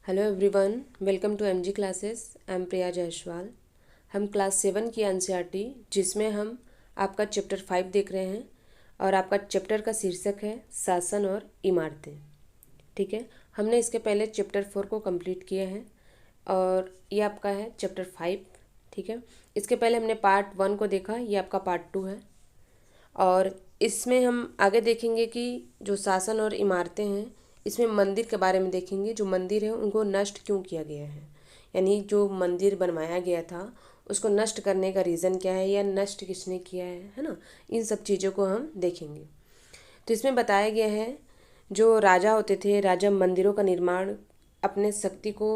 Hello everyone, welcome to MG classes. I am Priya Jaiswal. हम class 7 की NCERT जिसमें हम आपका चैप्टर 5 देख रहे हैं और आपका चैप्टर का शीर्षक है शासन और इमारतें। ठीक है, हमने इसके पहले चैप्टर 4 को कंप्लीट किया है और ये आपका है चैप्टर 5। ठीक है, इसके पहले हमने पार्ट 1 को देखा, ये आपका पार्ट 2 है और इसमें हम आगे देखेंगे कि जो शासन और इमारतें हैं इसमें मंदिर के बारे में देखेंगे। जो मंदिर है उनको नष्ट क्यों किया गया है, यानी जो मंदिर बनवाया गया था उसको नष्ट करने का रीज़न क्या है या नष्ट किसने किया है ना। इन सब चीज़ों को हम देखेंगे। तो इसमें बताया गया है जो राजा होते थे, राजा मंदिरों का निर्माण अपने शक्ति को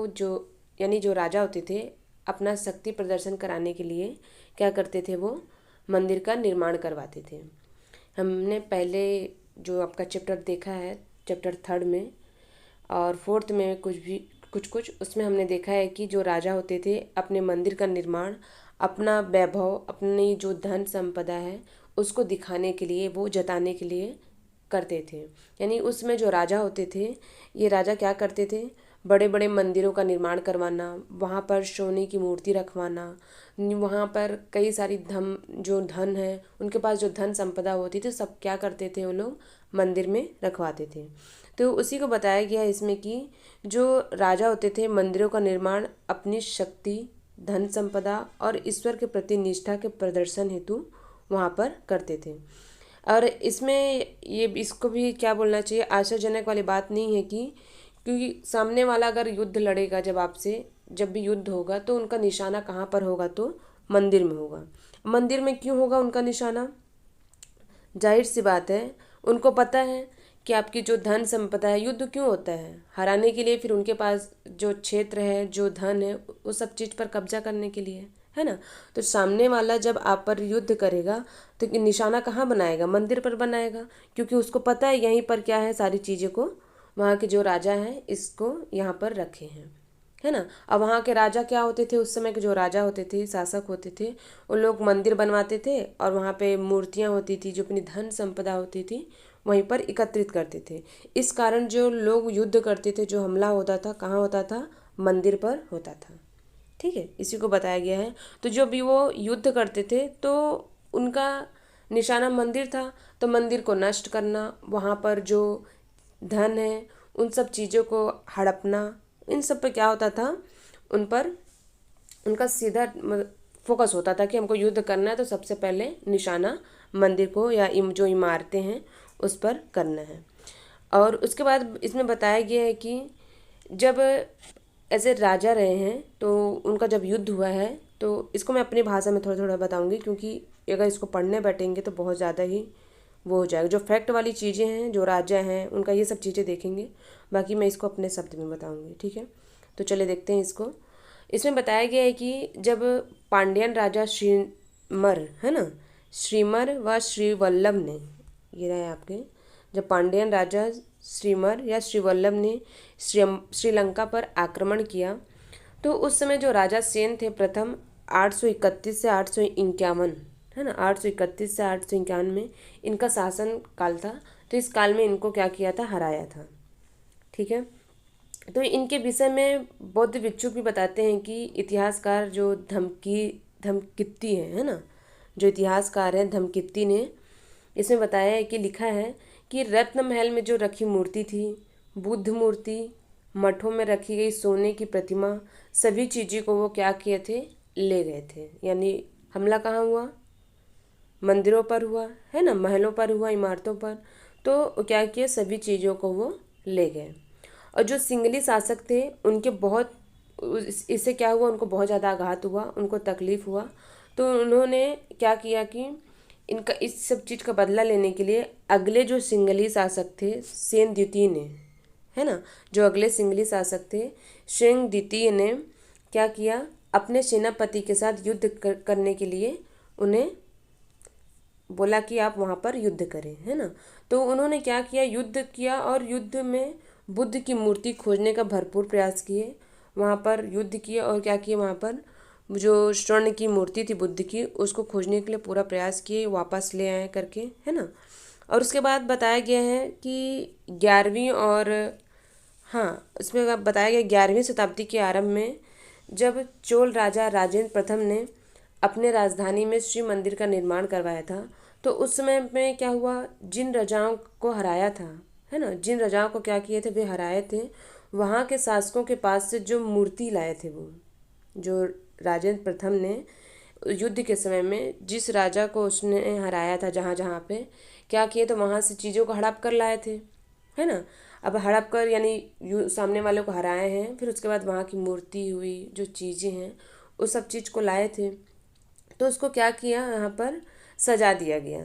यानी जो राजा होते थे अपना शक्ति प्रदर्शन कराने के लिए क्या करते थे, वो मंदिर का निर्माण करवाते थे। हमने पहले जो आपका चैप्टर देखा है चैप्टर 3 में और 4th में कुछ उसमें हमने देखा है कि जो राजा होते थे अपने मंदिर का निर्माण अपना वैभव, अपनी जो धन संपदा है उसको दिखाने के लिए, वो जताने के लिए करते थे। यानी उसमें जो राजा होते थे, ये राजा क्या करते थे, बड़े बड़े मंदिरों का निर्माण करवाना, वहाँ पर सोने की मूर्ति रखवाना, वहाँ पर कई सारी जो धन है उनके पास जो धन संपदा होती थी सब क्या करते थे, वो लोग मंदिर में रखवाते थे। तो उसी को बताया गया है इसमें कि जो राजा होते थे मंदिरों का निर्माण अपनी शक्ति, धन संपदा और ईश्वर के प्रति निष्ठा के प्रदर्शन हेतु वहाँ पर करते थे। और इसमें ये इसको भी क्या बोलना चाहिए, आशाजनक वाली बात नहीं है कि क्योंकि सामने वाला अगर युद्ध लड़ेगा, जब भी युद्ध होगा तो उनका निशाना कहाँ पर होगा, तो मंदिर में होगा। मंदिर में क्यों होगा उनका निशाना, जाहिर सी बात है उनको पता है कि आपकी जो धन संपदा है, युद्ध क्यों होता है, हराने के लिए, फिर उनके पास जो क्षेत्र है, जो धन है, वो सब चीज़ पर कब्जा करने के लिए, है ना। तो सामने वाला जब आप पर युद्ध करेगा तो निशाना कहाँ बनाएगा, मंदिर पर बनाएगा, क्योंकि उसको पता है यहीं पर क्या है, सारी चीज़ों को वहाँ के जो राजा हैं इसको यहाँ पर रखे हैं, है ना। अब वहाँ के राजा क्या होते थे, उस समय के जो राजा होते थे, शासक होते थे, वो लोग मंदिर बनवाते थे और वहाँ पे मूर्तियाँ होती थी, जो अपनी धन संपदा होती थी वहीं पर एकत्रित करते थे। इस कारण जो लोग युद्ध करते थे, जो हमला होता था, कहाँ होता था, मंदिर पर होता था। ठीक है, इसी को बताया गया है। तो जो भी वो युद्ध करते थे तो उनका निशाना मंदिर था, तो मंदिर को नष्ट करना, वहाँ पर जो धन है उन सब चीज़ों को हड़पना, इन सब पे क्या होता था, उन पर उनका सीधा फोकस होता था कि हमको युद्ध करना है तो सबसे पहले निशाना मंदिर को या जो इमारतें हैं उस पर करना है। और उसके बाद इसमें बताया गया है कि जब ऐसे राजा रहे हैं तो उनका जब युद्ध हुआ है, तो इसको मैं अपनी भाषा में थोड़ा थोड़ा बताऊंगी, क्योंकि अगर इसको पढ़ने बैठेंगे तो बहुत ज़्यादा ही वो हो जाएगा। जो फैक्ट वाली चीज़ें हैं, जो राजा हैं उनका, ये सब चीज़ें देखेंगे, बाकी मैं इसको अपने शब्द में बताऊंगी। ठीक है, तो चले देखते हैं इसको। इसमें बताया गया है कि जब पांड्यन राजा श्रीमर, है ना, श्रीमर व श्रीवल्लभ ने, ये रहे आपके, जब पांड्यन राजा श्रीमर या श्रीवल्लभ ने श्रीलंका पर आक्रमण किया तो उस समय जो राजा सेन थे प्रथम 831 से 851, है ना, 831 से 851 में इनका शासन काल था। तो इस काल में इनको क्या किया था, हराया था। ठीक है, तो इनके विषय में बौद्ध भिक्षु भी बताते हैं कि इतिहासकार जो धमकित्ती है ना, जो इतिहासकार है धमकित्ती ने इसमें बताया है कि लिखा है कि रत्न महल में जो रखी मूर्ति थी, बुद्ध मूर्ति, मठों में रखी गई सोने की प्रतिमा, सभी चीज़ों को वो क्या किए थे, ले गए थे। यानी हमला कहाँ हुआ, मंदिरों पर हुआ, है ना, महलों पर हुआ, इमारतों पर। तो क्या किए, सभी चीज़ों को वो ले गए। और जो सिंगली शासक थे उनके बहुत, इससे क्या हुआ, उनको बहुत ज़्यादा आघात हुआ, उनको तकलीफ़ हुआ। तो उन्होंने क्या किया कि इनका इस सब चीज़ का बदला लेने के लिए अगले जो सिंगली शासक थे सेन द्वितीय ने, है ना, जो अगले सिंगली शासक थे सेन द्वितीय ने क्या किया, अपने सेनापति के साथ युद्ध करने के लिए उन्हें बोला कि आप वहाँ पर युद्ध करें, है ना। तो उन्होंने क्या किया, युद्ध किया और युद्ध में बुद्ध की मूर्ति खोजने का भरपूर प्रयास किए, वहाँ पर युद्ध किए और क्या किए, वहाँ पर जो स्वर्ण की मूर्ति थी बुद्ध की, उसको खोजने के लिए पूरा प्रयास किए, वापस ले आए करके, है ना। और उसके बाद बताया गया है कि 11वीं और हाँ, उसमें अब बताया गया 11वीं शताब्दी के आरंभ में जब चोल राजा राजेंद्र प्रथम ने अपने राजधानी में श्री मंदिर का निर्माण करवाया था, तो उस समय में क्या हुआ, जिन राजाओं को हराया था, है ना, जिन राजाओं को क्या किए थे, वे हराए थे, वहाँ के शासकों के पास से जो मूर्ति लाए थे, वो जो राजेंद्र प्रथम ने युद्ध के समय में जिस राजा को उसने हराया था, जहाँ जहाँ पे क्या किए, तो वहाँ से चीज़ों को हड़प कर लाए थे, है ना। अब हड़प कर यानी सामने वाले को हराए हैं, फिर उसके बाद वहाँ की मूर्ति हुई, जो चीज़ें हैं, उस सब चीज़ को लाए थे, तो उसको क्या किया, यहाँ पर सजा दिया गया,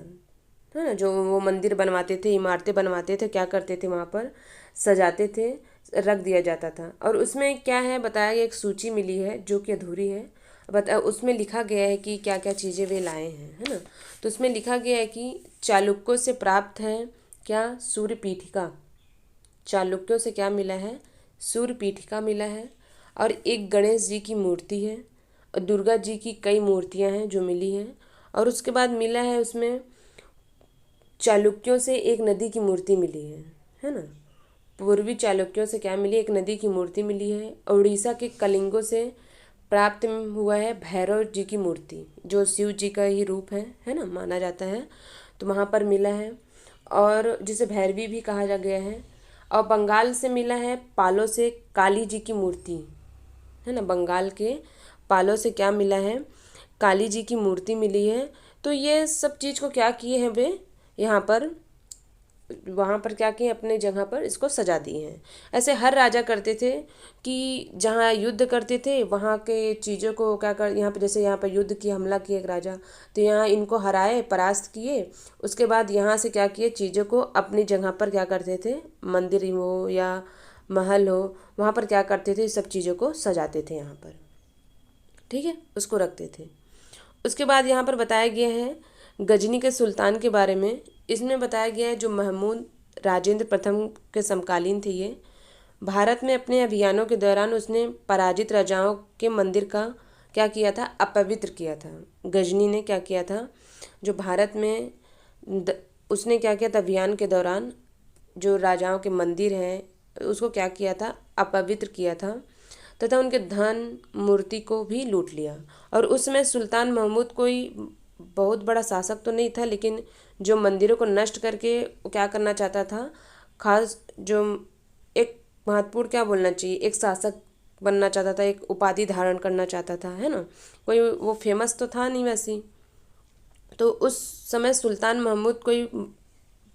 है ना। जो वो मंदिर बनवाते थे, इमारतें बनवाते थे, क्या करते थे, वहाँ पर सजाते थे, रख दिया जाता था। और उसमें क्या है बताया गया, एक सूची मिली है जो कि अधूरी है, बता उसमें लिखा गया है कि क्या क्या चीज़ें वे लाए हैं, है ना। तो उसमें लिखा गया है कि चालुक्यों से प्राप्त है क्या, सूर्य पीठिका। चालुक्यों से क्या मिला है, सूर्य पीठिका मिला है, और एक गणेश जी की मूर्ति है, और दुर्गा जी की कई मूर्तियां हैं जो मिली हैं। और उसके बाद मिला है उसमें चालुक्यों से एक नदी की मूर्ति मिली है ना। पूर्वी चालुक्यों से क्या मिली, एक नदी की मूर्ति मिली है। उड़ीसा के कलिंगों से प्राप्त हुआ है भैरव जी की मूर्ति, जो शिव जी का ही रूप है ना, माना जाता है, तो वहाँ पर मिला है, और जिसे भैरवी भी कहा जा गया है। और बंगाल से मिला है पालो से काली जी की मूर्ति, है ना। बंगाल के पालो से क्या मिला है, काली जी की मूर्ति मिली है। तो ये सब चीज़ को क्या किए हैं वे, यहाँ पर वहाँ पर क्या किए, अपने जगह पर इसको सजा दिए हैं। ऐसे हर राजा करते थे कि जहाँ युद्ध करते थे वहाँ के चीज़ों को क्या कर, यहाँ पे जैसे यहाँ पर युद्ध किया, हमला किया एक राजा, तो यहाँ इनको हराए, परास्त किए, उसके बाद यहाँ से क्या किए, चीज़ों को अपनी जगह पर क्या करते थे, मंदिर हो या महल हो, वहाँ पर क्या करते थे, सब चीज़ों को सजाते थे यहाँ पर, ठीक है, उसको रखते थे। उसके बाद यहाँ पर बताया गया है गजनी के सुल्तान के बारे में। इसमें बताया गया है जो महमूद राजेंद्र प्रथम के समकालीन थे, ये भारत में अपने अभियानों के दौरान उसने पराजित राजाओं के मंदिर का क्या किया था, अपवित्र किया था। गजनी ने क्या किया था, जो भारत में उसने क्या किया था, अभियान के दौरान जो राजाओं के मंदिर हैं उसको क्या किया था, अपवित्र किया था, तथा उनके धन मूर्ति को भी लूट लिया। और उस समय सुल्तान महमूद कोई बहुत बड़ा शासक तो नहीं था, लेकिन जो मंदिरों को नष्ट करके वो क्या करना चाहता था, खास जो एक महत्वपूर्ण क्या बोलना चाहिए, एक शासक बनना चाहता था, एक उपाधि धारण करना चाहता था, है ना। कोई वो फेमस तो था नहीं वैसी। तो उस समय सुल्तान महमूद कोई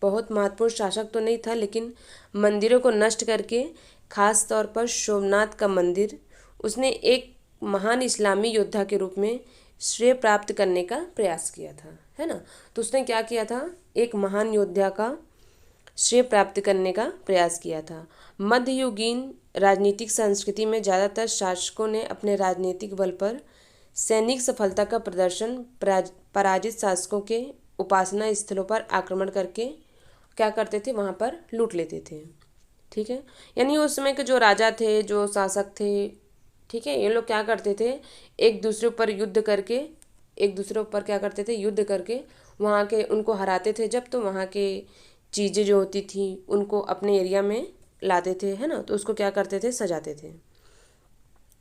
बहुत महत्वपूर्ण शासक तो नहीं था, लेकिन मंदिरों को नष्ट करके खास तौर पर सोमनाथ का मंदिर उसने एक महान इस्लामी योद्धा के रूप में श्रेय प्राप्त करने का प्रयास किया था, है ना। तो उसने क्या किया था, एक महान योद्धा का श्रेय प्राप्त करने का प्रयास किया था। मध्ययुगीन राजनीतिक संस्कृति में ज़्यादातर शासकों ने अपने राजनीतिक बल पर सैनिक सफलता का प्रदर्शन पराजित शासकों के उपासना स्थलों पर आक्रमण करके क्या करते थे, वहाँ पर लूट लेते थे, ठीक है। यानी उस समय के जो राजा थे, जो शासक थे, ठीक है, ये लोग क्या करते थे, एक दूसरे ऊपर युद्ध करके, एक दूसरे ऊपर क्या करते थे, युद्ध करके वहाँ के उनको हराते थे जब, तो वहाँ के चीज़ें जो होती थी उनको अपने एरिया में लाते थे, है ना। तो उसको क्या करते थे, सजाते थे।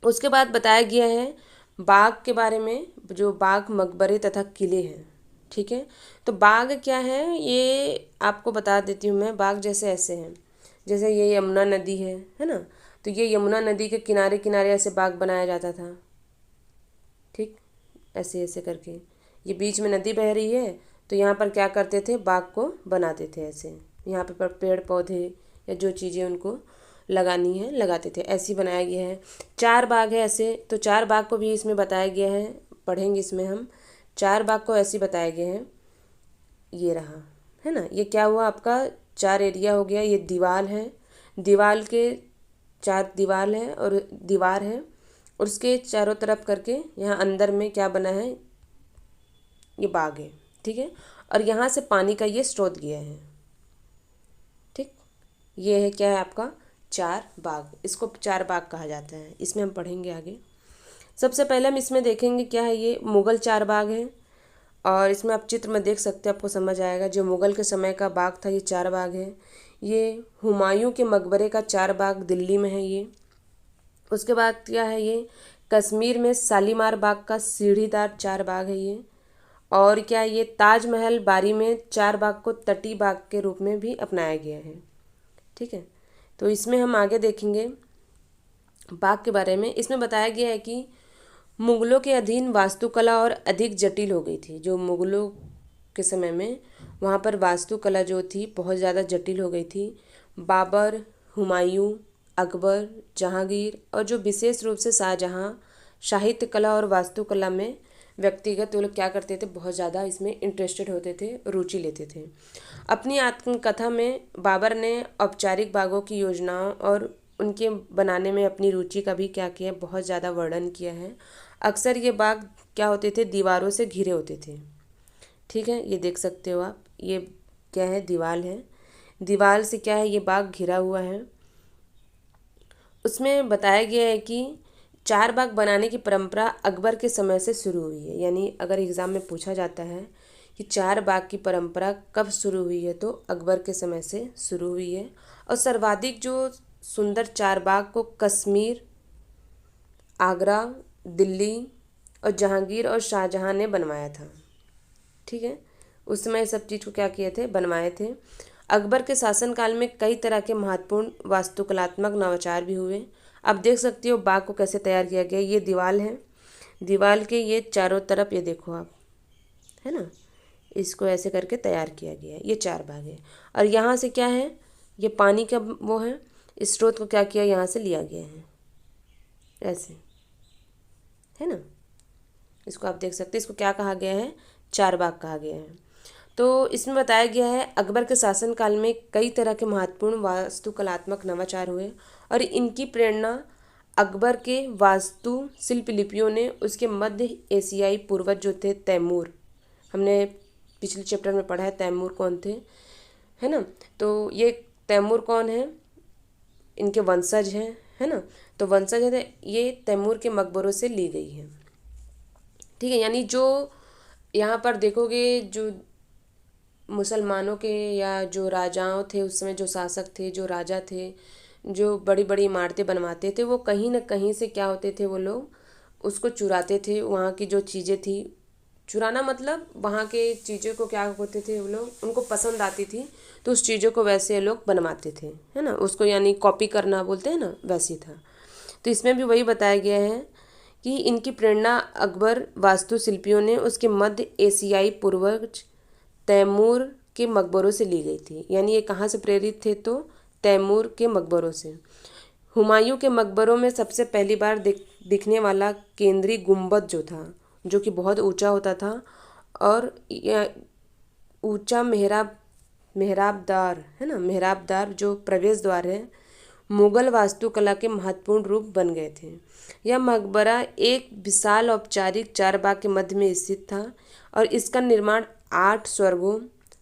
उसके बाद बताया गया है बाग के बारे में, जो बाग मकबरे तथा किले हैं, ठीक है। तो बाग क्या है, ये आपको बता देती हूँ मैं। बाग जैसे ऐसे हैं, जैसे ये यमुना नदी है ना, तो ये यमुना नदी के किनारे किनारे ऐसे बाग बनाया जाता था, ठीक, ऐसे ऐसे करके। ये बीच में नदी बह रही है, तो यहाँ पर क्या करते थे, बाग को बनाते थे ऐसे। यहाँ पे पेड़ पौधे या जो चीज़ें उनको लगानी है लगाते थे, ऐसे ही बनाया गया है। 4 बाग है ऐसे, तो 4 बाग को भी इसमें बताया गया है, पढ़ेंगे इसमें हम। 4 बाग को ऐसे बताया गया है, ये रहा, है ना। ये क्या हुआ आपका, 4 एरिया हो गया। ये दीवार है, दीवार के 4 दीवार है और दीवार है, और उसके चारों तरफ करके यहाँ अंदर में क्या बना है, ये बाग है, ठीक है। और यहाँ से पानी का ये स्रोत गया है, ठीक। ये है क्या है आपका, 4 बाग, इसको 4 बाग कहा जाता है। इसमें हम पढ़ेंगे आगे। सबसे पहले हम इसमें देखेंगे क्या है, ये मुग़ल 4 बाग है, और इसमें आप चित्र में देख सकते हैं, आपको समझ आएगा। जो मुग़ल के समय का बाग था, ये 4 बाग है। ये हुमायूं के मकबरे का चार बाग दिल्ली में है ये। उसके बाद क्या है, ये कश्मीर में शालीमार बाग का सीढ़ीदार चार बाग है ये। और क्या, ये ताजमहल बारी में चार बाग को तटी बाग के रूप में भी अपनाया गया है। ठीक है, तो इसमें हम आगे देखेंगे बाग के बारे में। इसमें बताया गया है कि मुगलों के अधीन वास्तुकला और अधिक जटिल हो गई थी। जो मुगलों के समय में वहाँ पर वास्तुकला जो थी बहुत ज़्यादा जटिल हो गई थी। बाबर, हुमायूं, अकबर, जहांगीर और जो विशेष रूप से शाहजहां साहित्य कला और वास्तुकला में व्यक्तिगत वो लोग क्या करते थे, बहुत ज़्यादा इसमें इंटरेस्टेड होते थे, रुचि लेते थे। अपनी आत्मकथा में बाबर ने औपचारिक बागों की योजनाओं और उनके बनाने में अपनी रुचि का भी क्या किया, बहुत ज़्यादा वर्णन किया है। अक्सर ये बाग क्या होते थे, दीवारों से घिरे होते थे। ठीक है, ये देख सकते हो आप, ये क्या है, दीवार है। दीवार से क्या है, ये बाग घिरा हुआ है। उसमें बताया गया है कि चार बाग बनाने की परंपरा अकबर के समय से शुरू हुई है। यानी अगर एग्ज़ाम में पूछा जाता है कि चार बाग की परंपरा कब शुरू हुई है, तो अकबर के समय से शुरू हुई है। और सर्वाधिक जो सुंदर चार बाग को कश्मीर, आगरा, दिल्ली और जहांगीर और शाहजहां ने बनवाया था। ठीक है, उस समय सब चीज़ को क्या किए थे, बनवाए थे। अकबर के शासनकाल में कई तरह के महत्वपूर्ण वास्तुकलात्मक नवाचार भी हुए। आप देख सकते हो बाग को कैसे तैयार किया गया। ये दीवार है, दीवार के ये चारों तरफ ये देखो आप, है ना, इसको ऐसे करके तैयार किया गया है। ये चार बाग है। और यहाँ से क्या है, ये पानी का वो है, स्रोत को क्या किया, यहाँ से लिया गया है, ऐसे, है ना। इसको आप देख सकते हैं, इसको क्या कहा गया है, चार बाग कहा गया है। तो इसमें बताया गया है अकबर के शासनकाल में कई तरह के महत्वपूर्ण वास्तुकलात्मक नवाचार हुए और इनकी प्रेरणा अकबर के वास्तु शिल्पलिपियों ने उसके मध्य एशियाई पूर्वज जो थे तैमूर, हमने पिछले चैप्टर में पढ़ा है तैमूर कौन थे, है ना। तो ये तैमूर कौन है, इनके वंशज हैं, है ना। तो वंशज है, ये तैमूर के मकबरों से ली गई है। ठीक है, यानी जो यहाँ पर देखोगे, जो मुसलमानों के या जो राजाओं थे उस समय, जो शासक थे, जो राजा थे, जो बड़ी बड़ी इमारतें बनवाते थे, वो कहीं ना कहीं से क्या होते थे, वो लोग उसको चुराते थे। वहाँ की जो चीज़ें थी, चुराना मतलब वहाँ के चीज़ों को क्या होते थे, वो लोग, उनको पसंद आती थी तो उस चीज़ों को वैसे लोग बनवाते थे, है ना, उसको यानी कॉपी करना बोलते हैं ना, वैसी था। तो इसमें भी वही बताया गया है कि इनकी प्रेरणा अकबर वास्तुशिल्पियों ने उसके मध्य एशियाई पूर्वज तैमूर के मकबरों से ली गई थी। यानी ये कहाँ से प्रेरित थे, तो तैमूर के मकबरों से। हुमायूं के मकबरों में सबसे पहली बार दिखने वाला केंद्रीय गुंबद जो था, जो कि बहुत ऊंचा होता था, और ऊंचा मेहराबदार, है ना, मेहराबदार जो प्रवेश द्वार है, मुगल वास्तुकला के महत्वपूर्ण रूप बन गए थे। यह मकबरा एक विशाल औपचारिक चार बाग के मध्य में स्थित था और इसका निर्माण 8 स्वर्गों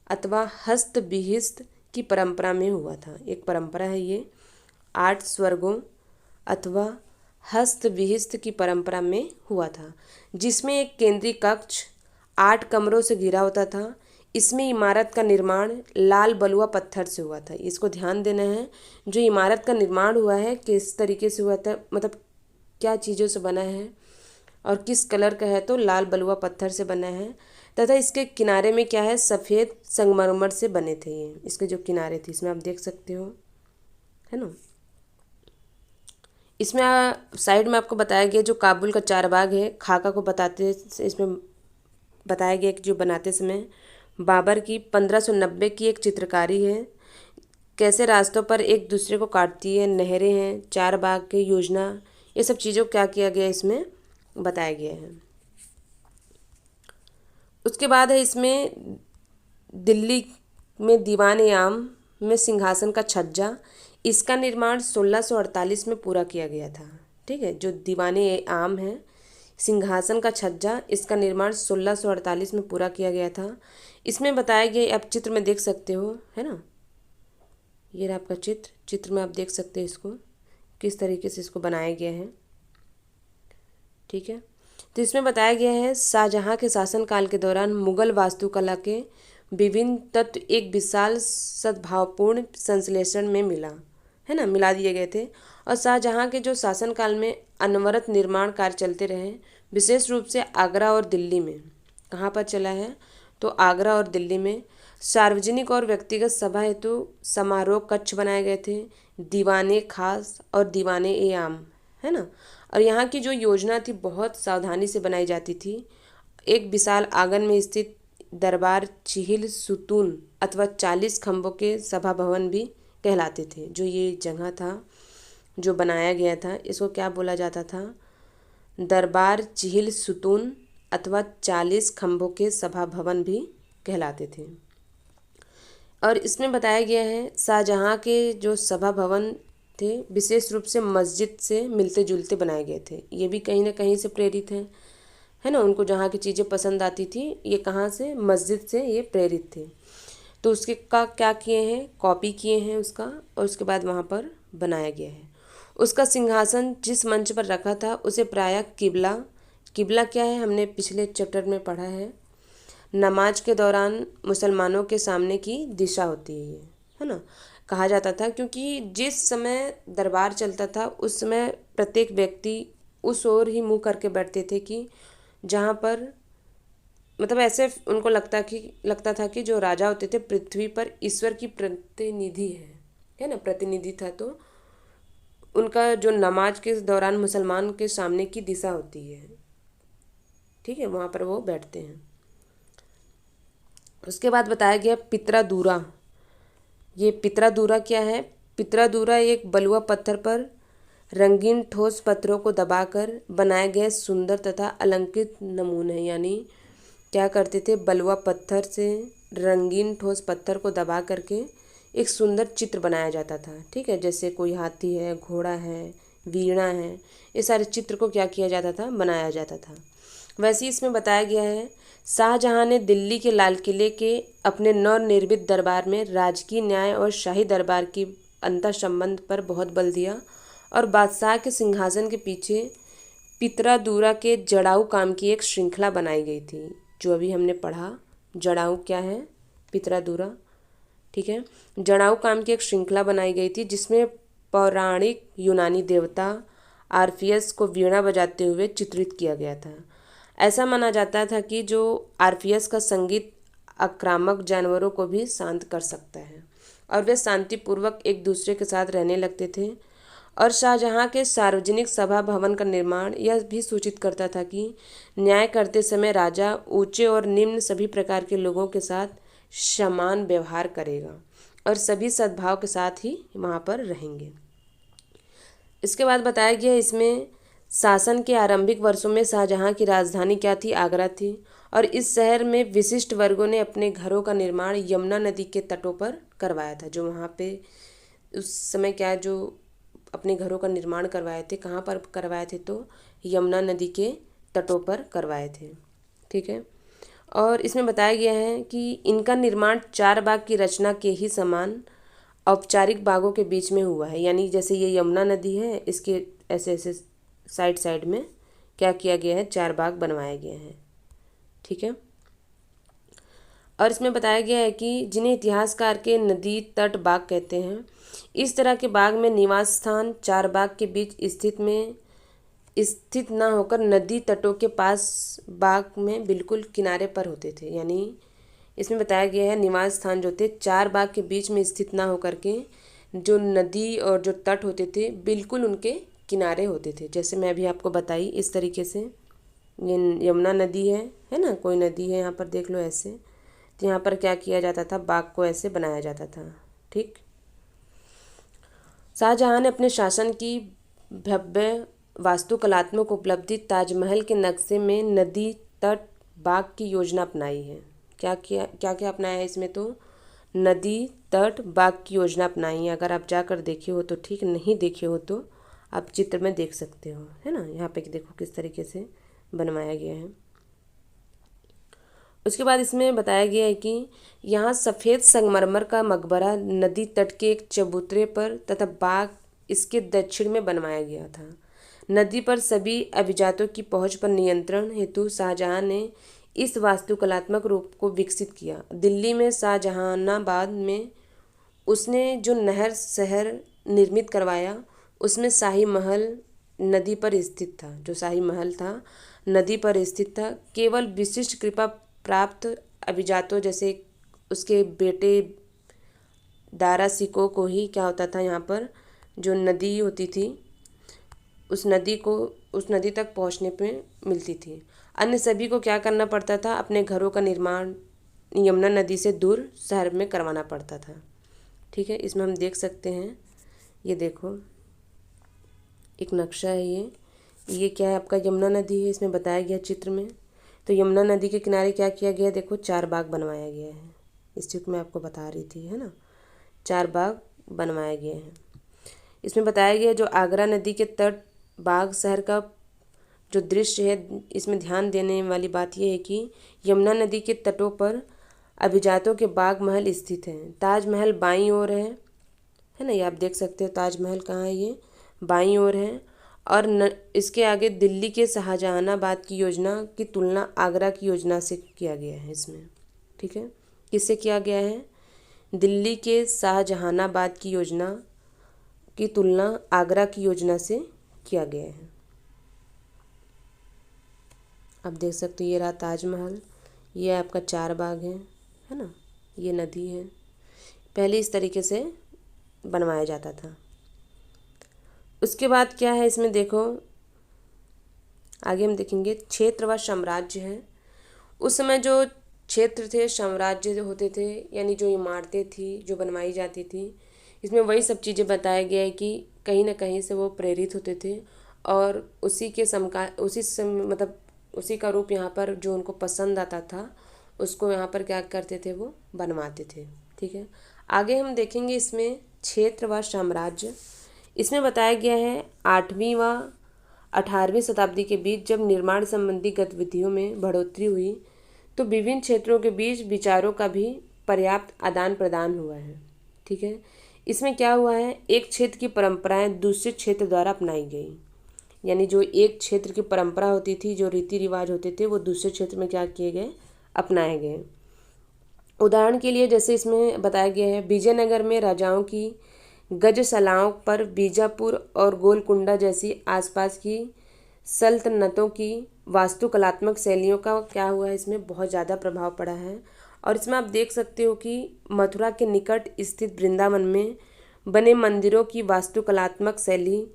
अथवा हस्त विहिस्त की परंपरा में हुआ था। एक परंपरा है ये, 8 स्वर्गों अथवा हस्त विहिस्त की परंपरा में हुआ था, जिसमें एक केंद्रीय कक्ष 8 कमरों से घिरा होता था। इसमें इमारत का निर्माण लाल बलुआ पत्थर से हुआ था। इसको ध्यान देना है, जो इमारत का निर्माण हुआ है किस तरीके से हुआ था, मतलब क्या चीज़ों से बना है और किस कलर का है, तो लाल बलुआ पत्थर से बना है। तथा इसके किनारे में क्या है, सफ़ेद संगमरमर से बने थे ये, इसके जो किनारे थे, इसमें आप देख सकते हो, है ना। इसमें साइड में आपको बताया गया जो काबुल का चार बाग है, खाका को बताते, इसमें बताया गया कि जो बनाते समय बाबर की 1590 की एक चित्रकारी है, कैसे रास्तों पर एक दूसरे को काटती है, नहरें हैं, चार बाग की योजना, ये सब चीज़ों को क्या किया गया इसमें बताया गया है। उसके बाद है इसमें दिल्ली में दीवान ए आम में सिंहासन का छज्जा, इसका निर्माण 1648 में पूरा किया गया था। ठीक है, जो दीवान ए आम है, सिंहासन का छज्जा, इसका निर्माण 1648 में पूरा किया गया था। इसमें बताया गया, आप चित्र में देख सकते हो, है ना, ये रहा आपका चित्र में आप देख सकते हैं इसको किस तरीके से इसको बनाया गया है। ठीक है, तो इसमें बताया गया है शाहजहां के शासनकाल के दौरान मुगल वास्तुकला के विभिन्न तत्व एक विशाल सद्भावपूर्ण संश्लेषण में मिला दिए गए थे। और शाहजहाँ के जो शासनकाल में अनवरत निर्माण कार्य चलते रहे, विशेष रूप से आगरा और दिल्ली में। कहाँ पर चला है? तो आगरा और दिल्ली में सार्वजनिक और व्यक्तिगत सभा हेतु समारोह कक्ष बनाए गए थे, दीवाने खास और दीवाने ए आम, है ना। और यहाँ की जो योजना थी बहुत सावधानी से बनाई जाती थी। एक विशाल आंगन में स्थित दरबार चिहिल सुतून अथवा 40 खंभों के सभा भवन भी कहलाते थे। जो ये जगह था जो बनाया गया था, इसको क्या बोला जाता था? दरबार चिहिल सुतून अथवा 40 खंभों के सभा भवन भी कहलाते थे। और इसमें बताया गया है शाहजहाँ के जो सभा भवन थे विशेष रूप से मस्जिद से मिलते जुलते बनाए गए थे। ये भी कहीं ना कहीं से प्रेरित है ना। उनको जहाँ की चीज़ें पसंद आती थी, ये कहाँ से? मस्जिद से ये प्रेरित थे। तो उसके का क्या किए हैं? कॉपी किए हैं उसका, और उसके बाद वहाँ पर बनाया गया है। उसका सिंहासन जिस मंच पर रखा था उसे प्रायः किबला क्या है? हमने पिछले चैप्टर में पढ़ा है। नमाज के दौरान मुसलमानों के सामने की दिशा होती है ये, है ना। कहा जाता था क्योंकि जिस समय दरबार चलता था उस समय प्रत्येक व्यक्ति उस ओर ही मुँह करके बैठते थे कि जहाँ पर मतलब ऐसे उनको लगता था कि जो राजा होते थे पृथ्वी पर ईश्वर की प्रतिनिधि है ना, प्रतिनिधि था। तो उनका जो नमाज के दौरान मुसलमान के सामने की दिशा होती है, ठीक है, वहाँ पर वो बैठते हैं। उसके बाद बताया गया पितरादूरा। ये पितरादूरा क्या है? पितरादूरा एक बलुआ पत्थर पर रंगीन ठोस पत्थरों को दबाकर बनाए गए सुंदर तथा अलंकृत नमूने। यानी क्या करते थे? बलुआ पत्थर से रंगीन ठोस पत्थर को दबा करके एक सुंदर चित्र बनाया जाता था, ठीक है। जैसे कोई हाथी है, घोड़ा है, वीणा है, ये सारे चित्र को क्या किया जाता था? बनाया जाता था। वैसे ही इसमें बताया गया है शाहजहाँ ने दिल्ली के लाल किले के अपने नवनिर्मित दरबार में राजकीय न्याय और शाही दरबार की अंतर संबंध पर बहुत बल दिया और बादशाह के सिंहासन के पीछे पितरादूरा के जड़ाऊ काम की एक श्रृंखला बनाई गई थी। जो अभी हमने पढ़ा, जड़ाऊ क्या है? पितरादूरा, ठीक है। जड़ाऊ काम की एक श्रृंखला बनाई गई थी जिसमें पौराणिक यूनानी देवता आर्फियस को वीणा बजाते हुए चित्रित किया गया था। ऐसा माना जाता था कि जो आर्फियस का संगीत आक्रामक जानवरों को भी शांत कर सकता है और वे शांतिपूर्वक एक दूसरे के साथ रहने लगते थे। और शाहजहाँ के सार्वजनिक सभा भवन का निर्माण यह भी सूचित करता था कि न्याय करते समय राजा ऊंचे और निम्न सभी प्रकार के लोगों के साथ समान व्यवहार करेगा और सभी सद्भाव के साथ ही वहाँ पर रहेंगे। इसके बाद बताया गया इसमें शासन के आरंभिक वर्षों में शाहजहाँ की राजधानी क्या थी? आगरा थी। और इस शहर में विशिष्ट वर्गों ने अपने घरों का निर्माण यमुना नदी के तटों पर करवाया था। जो वहाँ पे उस समय क्या जो अपने घरों का निर्माण करवाए थे, कहाँ पर करवाए थे? तो यमुना नदी के तटों पर करवाए थे, ठीक है। और इसमें बताया गया है कि इनका निर्माण 4 बाग की रचना के ही समान औपचारिक बागों के बीच में हुआ है। यानी जैसे ये यमुना नदी है, इसके ऐसे ऐसे साइड साइड में क्या किया गया है? 4 बाग बनवाए गए हैं, ठीक है। और इसमें बताया गया है कि जिन्हें इतिहासकार के नदी तट बाग कहते हैं। इस तरह के बाग में निवास स्थान 4 बाग के बीच स्थित न होकर नदी तटों के पास बाग में बिल्कुल किनारे पर होते थे। यानी इसमें बताया गया है निवास स्थान जो थे 4 बाग के बीच में स्थित ना होकर के जो नदी और जो तट होते थे बिल्कुल उनके किनारे होते थे। जैसे मैं अभी आपको बताई इस तरीके से, ये यमुना नदी है ना, कोई नदी है यहाँ पर देख लो ऐसे। तो यहाँ पर क्या किया जाता था? बाग को ऐसे बनाया जाता था, ठीक। शाहजहाँ ने अपने शासन की भव्य वास्तुकलात्मक उपलब्धि ताजमहल के नक्शे में नदी तट बाग की योजना अपनाई है। क्या क्या अपनाया है इसमें? तो नदी तट बाग की योजना अपनाई है। अगर आप जाकर देखे हो तो ठीक, नहीं देखे हो तो आप चित्र में देख सकते हो, है ना। यहाँ पे देखो किस तरीके से बनवाया गया है। उसके बाद इसमें बताया गया है कि यहाँ सफ़ेद संगमरमर का मकबरा नदी तट के एक चबूतरे पर तथा बाग इसके दक्षिण में बनवाया गया था। नदी पर सभी अभिजातों की पहुंच पर नियंत्रण हेतु शाहजहाँ ने इस वास्तुकलात्मक रूप को विकसित किया। दिल्ली में शाहजहानाबाद में उसने जो नहर शहर निर्मित करवाया उसमें शाही महल नदी पर स्थित था। जो शाही महल था नदी पर स्थित था। केवल विशिष्ट कृपा प्राप्त अभिजातों जैसे उसके बेटे दारा सिकोह को ही क्या होता था, यहाँ पर जो नदी होती थी उस नदी तक पहुँचने पे मिलती थी। अन्य सभी को क्या करना पड़ता था, अपने घरों का निर्माण यमुना नदी से दूर शहर में करवाना पड़ता था। ठीक है, इसमें हम देख सकते हैं, ये देखो एक नक्शा है। ये क्या है, आपका यमुना नदी है, इसमें बताया गया चित्र में। तो यमुना नदी के किनारे क्या किया गया, देखो 4 बाग बनवाया गया है। इस चित्र में आपको बता रही थी, है ना, 4 बाग बनवाए गए हैं। इसमें बताया गया जो आगरा नदी के तट बाग शहर का जो दृश्य है, इसमें ध्यान देने वाली बात यह है कि यमुना नदी के तटों पर अभिजातों के बाग महल स्थित हैं। ताजमहल बाईं ओर है ना, ये आप देख सकते हो ताजमहल कहाँ है, ये बाईं ओर है। और इसके आगे दिल्ली के शाहजहानाबाद की योजना की तुलना आगरा की योजना से किया गया है इसमें। ठीक है, किससे किया गया है, दिल्ली के शाहजहानाबाद की योजना की तुलना आगरा की योजना से किया गया है। आप देख सकते हो ये रहा ताजमहल, ये आपका 4 बाग है ना, ये नदी है। पहले इस तरीके से बनवाया जाता था। उसके बाद क्या है इसमें देखो, आगे हम देखेंगे क्षेत्र व साम्राज्य है। उस समय जो क्षेत्र थे, साम्राज्य जो होते थे, यानी जो इमारतें थी जो बनवाई जाती थी, इसमें वही सब चीज़ें बताया गया है कि कहीं ना कहीं से वो प्रेरित होते थे और उसी के मतलब उसी का रूप यहाँ पर जो उनको पसंद आता था उसको यहाँ पर क्या करते थे, वो बनवाते थे। ठीक है, आगे हम देखेंगे इसमें क्षेत्र व साम्राज्य। इसमें बताया गया है 8वीं व 18वीं शताब्दी के बीच जब निर्माण संबंधी गतिविधियों में बढ़ोतरी हुई तो विभिन्न क्षेत्रों के बीच विचारों का भी पर्याप्त आदान प्रदान हुआ है। ठीक है, इसमें क्या हुआ है, एक क्षेत्र की परंपराएं दूसरे क्षेत्र द्वारा अपनाई गई, यानी जो एक क्षेत्र की परंपरा होती थी, जो रीति रिवाज होते थे, वो दूसरे क्षेत्र में क्या किए गए, अपनाए गए। उदाहरण के लिए जैसे इसमें बताया गया है विजयनगर में राजाओं की गजसलाओं पर बीजापुर और गोलकुंडा जैसी आसपास की सल्तनतों की वास्तुकलात्मक शैलियों का क्या हुआ है, इसमें बहुत ज़्यादा प्रभाव पड़ा है। और इसमें आप देख सकते हो कि मथुरा के निकट स्थित वृंदावन में बने मंदिरों की वास्तुकलात्मक शैली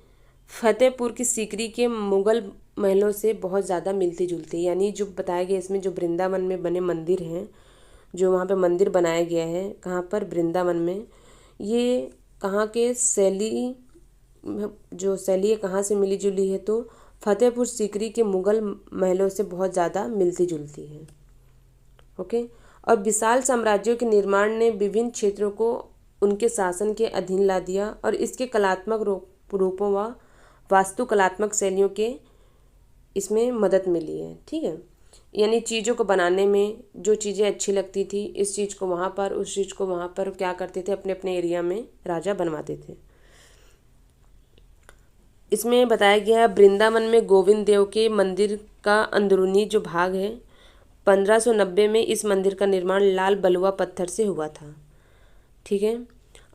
फतेहपुर की सीकरी के मुगल महलों से बहुत ज़्यादा मिलती जुलती है। यानी जो बताया गया इसमें जो वृंदावन में बने मंदिर हैं, जो वहाँ पे मंदिर बनाया गया है, कहाँ पर, वृंदावन में, ये कहाँ के शैली, जो शैली है कहाँ से मिली जुली है, तो फतेहपुर सीकरी के मुगल महलों से बहुत ज़्यादा मिलती जुलती है। ओके, और विशाल साम्राज्यों के निर्माण ने विभिन्न क्षेत्रों को उनके शासन के अधीन ला दिया और इसके कलात्मक रूपों व वास्तुकलात्मक शैलियों के इसमें मदद मिली है। ठीक है, यानी चीज़ों को बनाने में जो चीज़ें अच्छी लगती थी, इस चीज़ को वहाँ पर, उस चीज़ को वहाँ पर क्या करते थे, अपने अपने एरिया में राजा बनवाते थे। इसमें बताया गया है वृंदावन में गोविंद देव के मंदिर का अंदरूनी जो भाग है, 1590 में इस मंदिर का निर्माण लाल बलुआ पत्थर से हुआ था। ठीक है,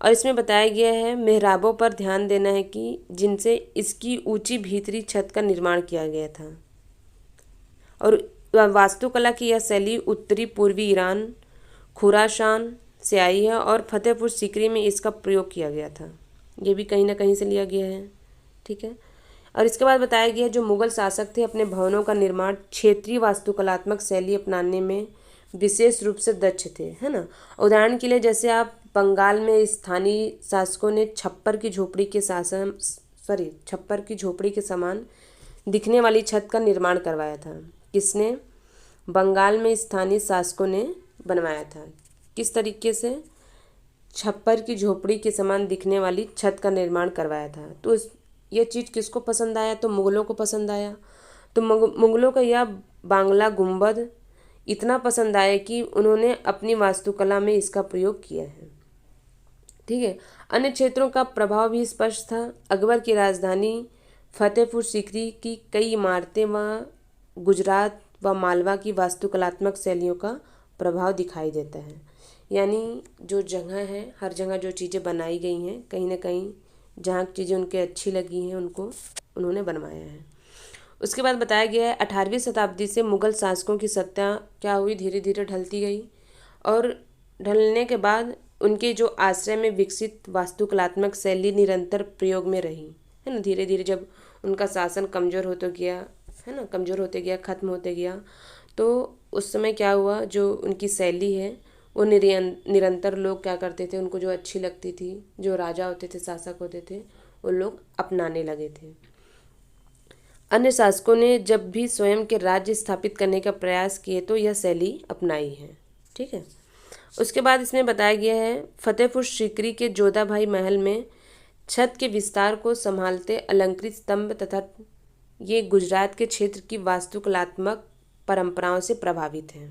और इसमें बताया गया है मेहराबों पर ध्यान देना है कि जिनसे इसकी ऊंची भीतरी छत का निर्माण किया गया था। और वास्तुकला की यह शैली उत्तरी पूर्वी ईरान, खुरासान से आई है और फतेहपुर सीकरी में इसका प्रयोग किया गया था। ये भी कहीं ना कहीं से लिया गया है। ठीक है, और इसके बाद बताया गया जो मुगल शासक थे अपने भवनों का निर्माण क्षेत्रीय वास्तुकलात्मक शैली अपनाने में विशेष रूप से दक्ष थे, है ना। उदाहरण के लिए जैसे आप बंगाल में स्थानीय शासकों ने छप्पर की झोपड़ी के समान दिखने वाली छत का निर्माण करवाया था। किसने, बंगाल में स्थानीय शासकों ने बनवाया था। किस तरीके से, छप्पर की झोपड़ी के समान दिखने वाली छत का निर्माण करवाया था। तो यह चीज़ किसको पसंद आया, तो मुगलों को पसंद आया। तो मुगलों का यह बांग्ला गुंबद इतना पसंद आया कि उन्होंने अपनी वास्तुकला में इसका प्रयोग किया है। ठीक है, अन्य क्षेत्रों का प्रभाव भी स्पष्ट था। अकबर की राजधानी फतेहपुर सीकरी की कई इमारतें व गुजरात व मालवा की वास्तुकलात्मक शैलियों का प्रभाव दिखाई देता है। यानी जो जगह है, हर जगह जो चीज़ें बनाई गई हैं, कहीं ना कहीं जहाँ चीज़ें उनके अच्छी लगी हैं उनको उन्होंने बनवाया है। उसके बाद बताया गया है 18वीं शताब्दी से मुग़ल शासकों की सत्ता क्या हुई, धीरे धीरे ढलती गई और ढलने के बाद उनके जो आश्रय में विकसित वास्तुकलात्मक शैली निरंतर प्रयोग में रही, है ना। धीरे धीरे जब उनका शासन कमज़ोर होते गया, है ना, कमज़ोर होते गया, ख़त्म होते गया, तो उस समय क्या हुआ, जो उनकी शैली है वो निरंतर लोग क्या करते थे, उनको जो अच्छी लगती थी, जो राजा होते थे, शासक होते थे, वो लोग अपनाने लगे थे। अन्य शासकों ने जब भी स्वयं के राज्य स्थापित करने का प्रयास किए तो यह शैली अपनाई है। ठीक है। उसके बाद इसमें बताया गया है फतेहपुर सीकरी के जोधाबाई महल में छत के विस्तार को संभालते अलंकृत स्तंभ तथा ये गुजरात के क्षेत्र की वास्तुकलात्मक परंपराओं से प्रभावित हैं।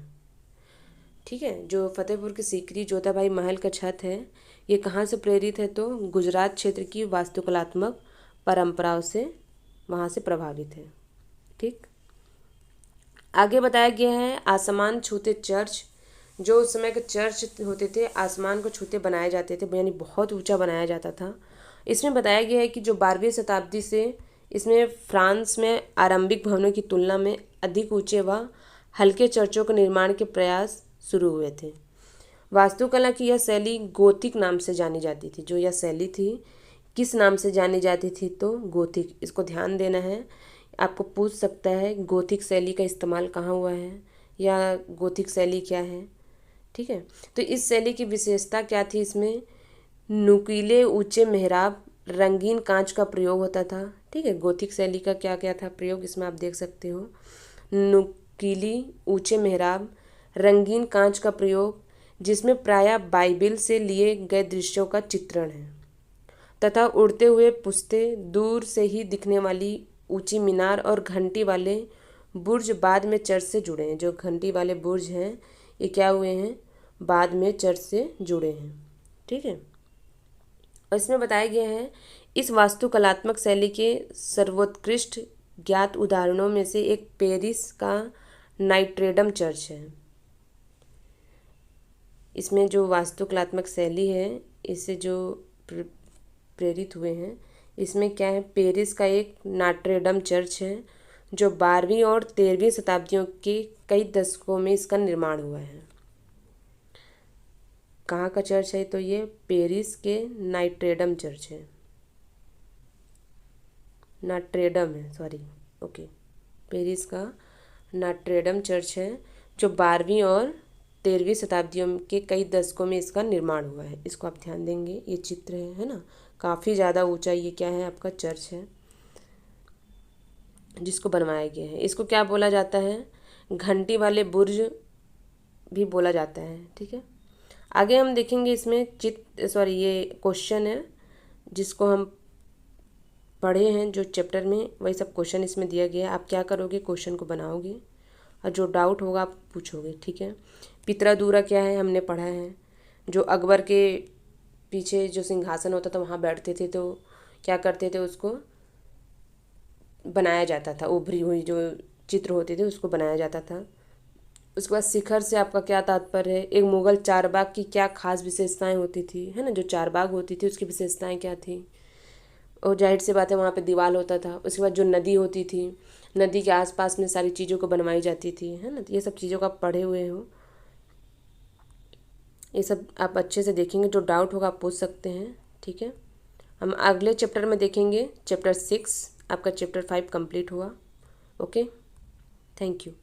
ठीक है। जो फतेहपुर के सीकरी जोधाबाई महल का छत है, ये कहाँ से प्रेरित है, तो गुजरात क्षेत्र की वास्तुकलात्मक परंपराओं से वहाँ से प्रभावित है। ठीक। आगे बताया गया है आसमान छूते चर्च। जो उस समय के चर्च होते थे, आसमान को छूते बनाए जाते थे, यानी बहुत ऊंचा बनाया जाता था। इसमें बताया गया है कि जो 12वीं शताब्दी से इसमें फ्रांस में आरंभिक भवनों की तुलना में अधिक ऊंचे व हल्के चर्चों के निर्माण के प्रयास शुरू हुए थे। वास्तुकला की यह शैली गोथिक नाम से जानी जाती थी। जो यह शैली थी किस नाम से जानी जाती थी, तो गोथिक। इसको ध्यान देना है, आपको पूछ सकता है गोथिक शैली का इस्तेमाल कहाँ हुआ है या गोथिक शैली क्या है। ठीक है। तो इस शैली की विशेषता क्या थी, इसमें नुकीले ऊंचे मेहराब, रंगीन कांच का प्रयोग होता था। ठीक है। गोथिक शैली का क्या क्या था प्रयोग, इसमें आप देख सकते हो, नुकीली ऊंचे मेहराब, रंगीन कांच का प्रयोग जिसमें प्रायः बाइबिल से लिए गए दृश्यों का चित्रण है, तथा उड़ते हुए पुश्ते, दूर से ही दिखने वाली ऊंची मीनार और घंटी वाले बुर्ज बाद में चर्च से जुड़े हैं। जो घंटी वाले बुर्ज हैं ये क्या हुए हैं, बाद में चर्च से जुड़े हैं। ठीक है। और इसमें बताया गया है इस वास्तुकलात्मक शैली के सर्वोत्कृष्ट ज्ञात उदाहरणों में से एक पेरिस का नाइट्रेडम चर्च है। इसमें जो वास्तुकलात्मक शैली है, इससे जो प्रेरित हुए हैं, इसमें क्या है, पेरिस का एक नाट्रेडम चर्च है जो 12वीं और 13वीं शताब्दियों के कई दशकों में इसका निर्माण हुआ है। कहाँ का चर्च है, तो ये पेरिस के नाइट्रेडम चर्च है, नाट्रेडम है, सॉरी, ओके, पेरिस का नाट्रेडम चर्च है जो 12वीं और 13वीं शताब्दियों के कई दशकों में इसका निर्माण हुआ है। इसको आप ध्यान देंगे, ये चित्र है ना, काफ़ी ज़्यादा ऊंचा ये क्या है, आपका चर्च है जिसको बनवाया गया है। इसको क्या बोला जाता है, घंटी वाले बुर्ज भी बोला जाता है। ठीक है। आगे हम देखेंगे इसमें ये क्वेश्चन है जिसको हम पढ़े हैं, जो चैप्टर में वही सब क्वेश्चन इसमें दिया गया है। आप क्या करोगे, क्वेश्चन को बनाओगे और जो डाउट होगा आप पूछोगे। ठीक है। पितरादूरा क्या है, हमने पढ़ा है। जो अकबर के पीछे जो सिंहासन होता था वहाँ बैठते थे तो क्या करते थे, उसको बनाया जाता था, उभरी हुई जो चित्र होते थे उसको बनाया जाता था। उसके बाद शिखर से आपका क्या तात्पर्य है, एक मुगल चारबाग की क्या खास विशेषताएं होती थी, है ना। जो चारबाग होती थी उसकी विशेषताएं क्या थी, और जाहिर सी बात है वहाँ पे दीवार होता था। उसके बाद जो नदी होती थी, नदी के आसपास में सारी चीज़ों को बनवाई जाती थी, है ना। तो ये सब चीज़ों को आप पढ़े हुए हो, ये सब आप अच्छे से देखेंगे, जो डाउट होगा आप पूछ सकते हैं। ठीक है। हम अगले चैप्टर में देखेंगे चैप्टर 6, आपका चैप्टर 5 कंप्लीट हुआ। Okay, thank you.